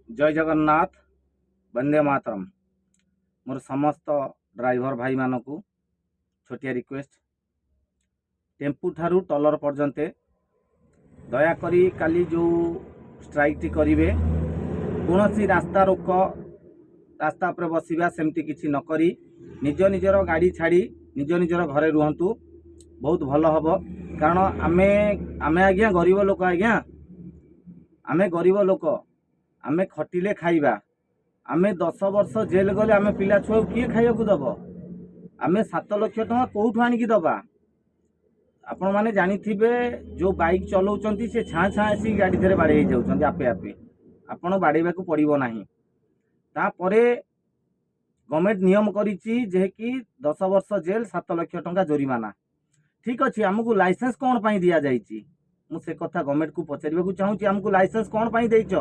जय जगन्नाथ वंदे मातरम। मोर समस्त ड्राइवर भाई मानकू छोटिया रिक्वेस्ट, टेम्पू ठारू टलर पर्यंते दयाकोरी काली जो स्ट्राइक टी करिवे कौन सी रास्ता रोक रास्ता पर बसवा सेमती किसी नकरी निज निजर गाड़ी छाड़ी निज निजर घरे रुहतु बहुत भल हम। कारण आमे आमे आज्ञा गरीब लोक, आज्ञा आमे गरीब लोक, आमे खटिले खाइबा। आमे 10 वर्ष जेल गले आमे पिला छुआ किए खाइबा दब? आमे 7 लाख टका कौठू आनिकी दबा? आपण माने जानिथिबे जो बाइक चलाउचंती से छाँ छाँ आसी गाड़ी धरे बाड़े जाउचंती आपे आपे, आपण बाड़ेबा को पड़िबो नाही। तापरे गवर्नमेंट नियम करिछि जे कि 10 वर्ष जेल 7 लाख टका जोरिमाना। ठीक अच्छे, आमको लाइसेंस कौन पाई दिया जाइछि? मु से कथा गवर्नमेंट को पचारिबा को चाहूछि, आमको लाइसेंस कौन पाई देइछ?